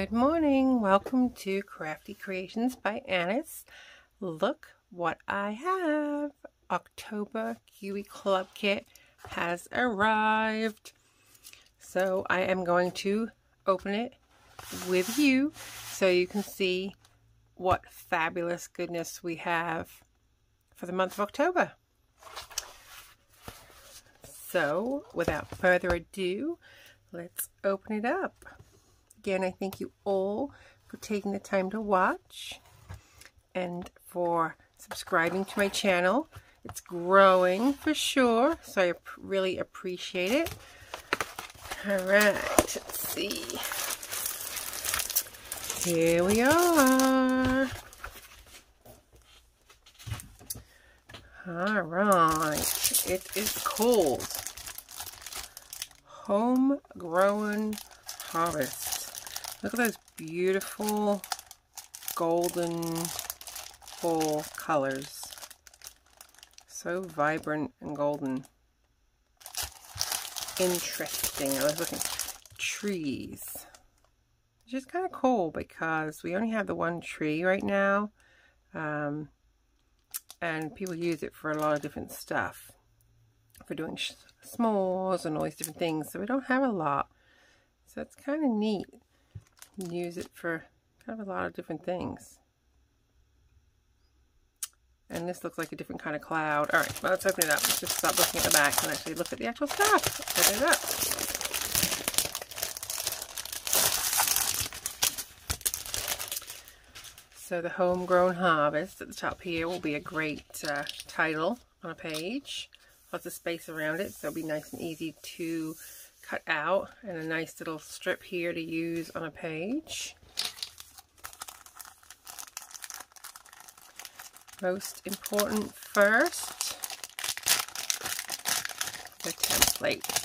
Good morning. Welcome to Crafty Creations by Annis. Look what I have. October Kiwi Club Kit has arrived. So I am going to open it with you so you can see what fabulous goodness we have for the month of October. So without further ado, let's open it up. Again, I thank you all for taking the time to watch and for subscribing to my channel. It's growing for sure, so I really appreciate it. All right, let's see. Here we are. All right, it is called Homegrown Harvest. Look at those beautiful golden fall colors. So vibrant and golden. Interesting. I was looking at trees. Which is kind of cool because we only have the one tree right now. And people use it for a lot of different stuff. For doing s'mores and all these different things. So we don't have a lot. So it's kind of neat. Use it for kind of a lot of different things. And this looks like a different kind of cloud. All right, well, let's open it up. Let's just stop looking at the back and actually look at the actual stuff. Open it up. So the Homegrown Harvest at the top here will be a great title on a page. Lots of space around it, so it'll be nice and easy to cut out, and a nice little strip here to use on a page. Most important first, the templates.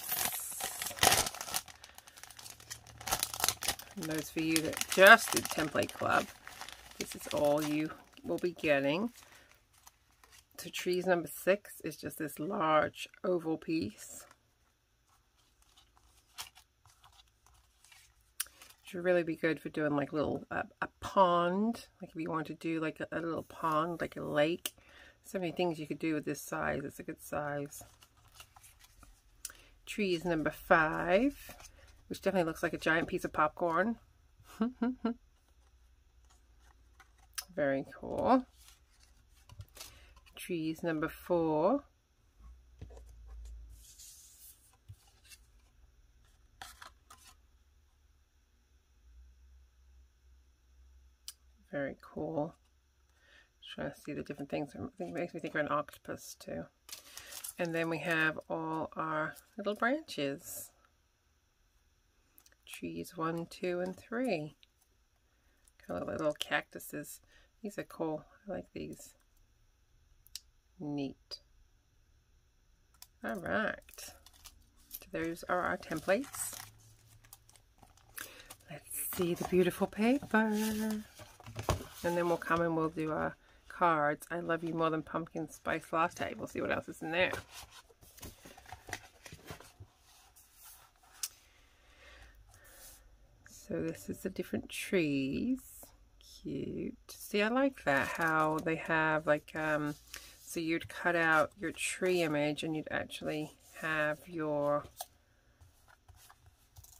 And those for you that just did Template Club, this is all you will be getting. So trees number 6 is just this large oval piece. Would really be good for doing like little a pond, like if you want to do like a little pond, like a lake. So many things you could do with this size. It's a good size. Trees number 5, which definitely looks like a giant piece of popcorn. Very cool. Trees number 4. Very cool. Just trying to see the different things. I think it makes me think of an octopus too. And then we have all our little branches. Trees 1, 2, and 3. Kind of like little cactuses. These are cool. I like these. Neat. Alright. So those are our templates. Let's see the beautiful paper. And then we'll come and we'll do our cards. I love you more than pumpkin spice latte. We'll see what else is in there. So this is the different trees. Cute. See, I like that, how they have like, so you'd cut out your tree image and you'd actually have your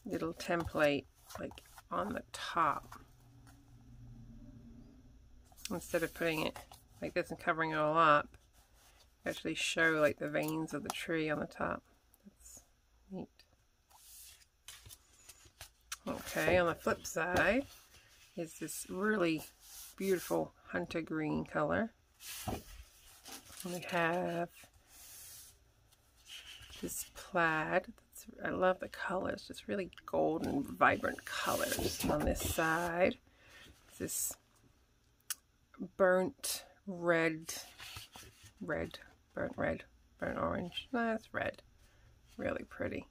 little template like on the top. Instead of putting it like this and covering it all up, actually show like the veins of the tree on the top. That's neat. Okay, on the flip side is this really beautiful hunter green color. And we have this plaid. I love the colors, just really golden, vibrant colors on this side. This burnt burnt orange. That's red. Really pretty.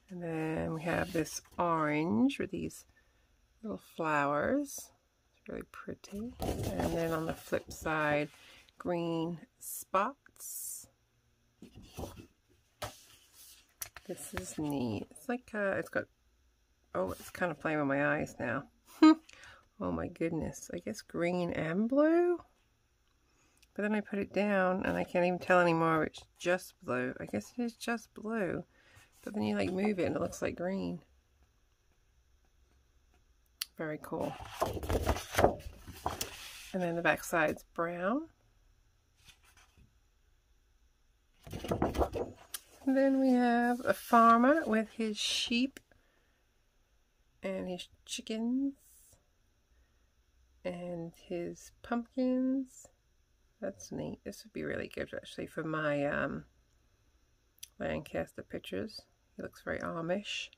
And then we have this orange with these little flowers. It's really pretty. And then on the flip side, green spots. This is neat. It's like it's got Oh, it's kind of playing with my eyes now. Oh my goodness. I guess green and blue? But then I put it down and I can't even tell anymore if it's just blue. I guess it is just blue. But then you like move it and it looks like green. Very cool. And then the back side's brown. And then we have a farmer with his sheep and his chickens and his pumpkins. That's neat. This would be really good actually for my Lancaster pictures. He looks very Amish.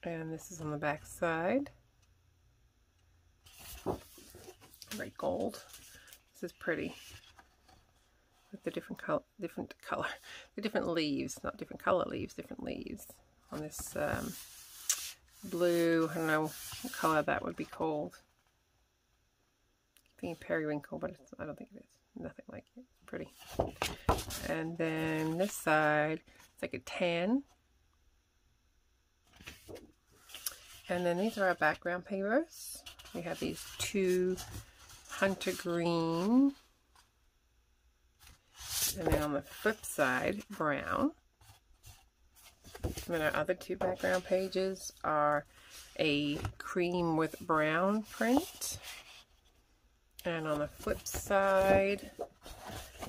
And this is on the back side. Very gold. This is pretty. With the different leaves, not different color leaves, different leaves on this blue. I don't know what color that would be called. I'm thinking periwinkle, but I don't think it is. Nothing like it. Pretty. And then this side, it's like a tan. And then these are our background papers. We have these two hunter green. And then on the flip side, brown. And then our other two background pages are a cream with brown print. And on the flip side,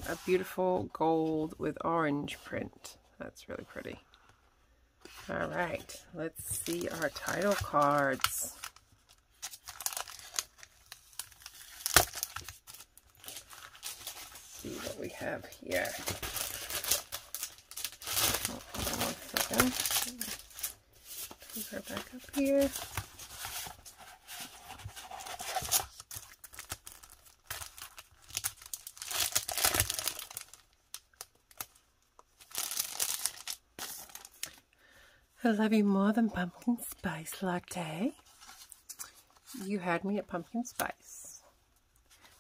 a beautiful gold with orange print. That's really pretty. All right, let's see our title cards. See what we have here. Oh, hold on 1 second. Put her back up here. I love you more than pumpkin spice latte. You had me at pumpkin spice.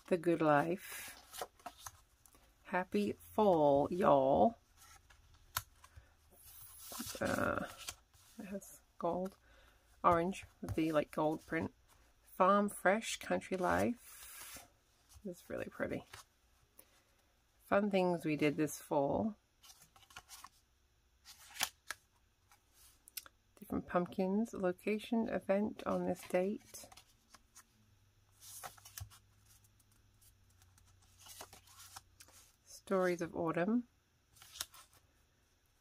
The good life. Happy fall, y'all. It has gold, orange with the like gold print. Farm fresh, country life. It's really pretty. Fun things we did this fall. Different pumpkins, location, event on this date. Stories of autumn.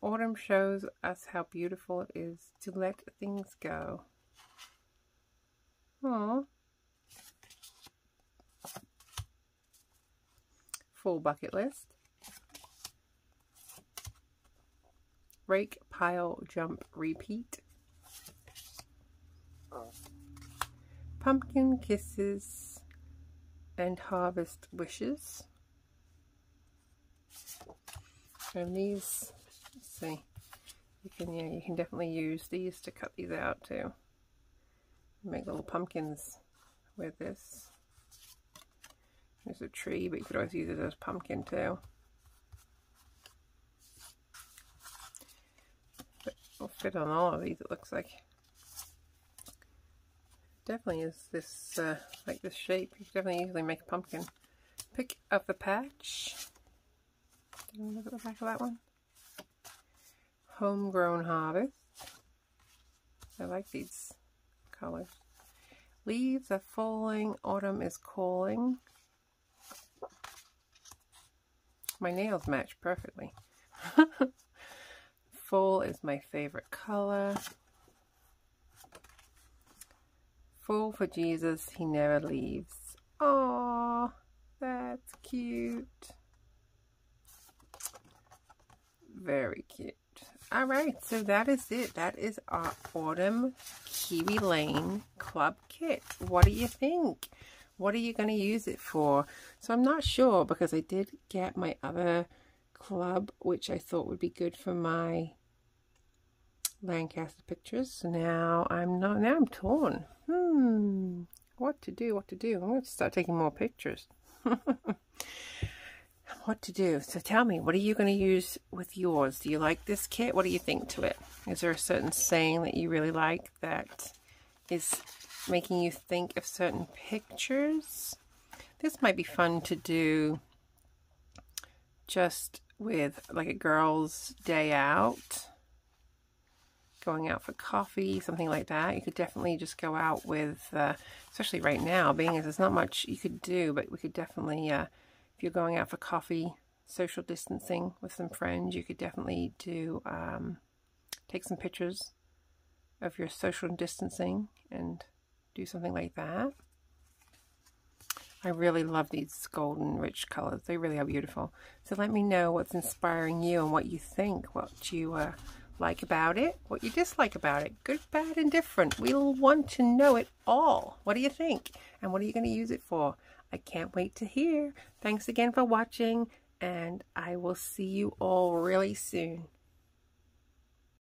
Autumn shows us how beautiful it is to let things go. Aww. Full bucket list. Rake, pile, jump, repeat. Pumpkin kisses and harvest wishes. And these, let's see, you can definitely use these to cut these out too. Make little pumpkins with this. There's a tree, but you could always use it as pumpkin too. But it'll fit on all of these, it looks like. Definitely is this like this shape. You can definitely easily make a pumpkin. Pick of the patch. Did we look at the back of that one? Homegrown Harvest. I like these colors. Leaves are falling. Autumn is calling. My nails match perfectly. Fall is my favorite color. Fall for Jesus, he never leaves. Aww, that's cute. Very cute. Alright, so that is it. That is our Autumn Kiwi Lane Club Kit. What do you think? What are you going to use it for? So I'm not sure because I did get my other club, which I thought would be good for my Lancaster pictures. So now I'm torn. What to do? I'm going to start taking more pictures. I'm what to do. So tell me, what are you going to use with yours? Do you like this kit? What do you think to it? Is there a certain saying that you really like that is making you think of certain pictures? This might be fun to do just with like a girl's day out, going out for coffee, something like that. You could definitely just go out with, especially right now, being as there's not much you could do, but we could definitely, if you're going out for coffee, social distancing with some friends, you could definitely do, take some pictures of your social distancing and do something like that. I really love these golden rich colors. They really are beautiful. So let me know what's inspiring you and what you think, what you like about it, what you dislike about it, good, bad, and different. We'll want to know it all. What do you think? And what are you going to use it for? I can't wait to hear. Thanks again for watching, and I will see you all really soon.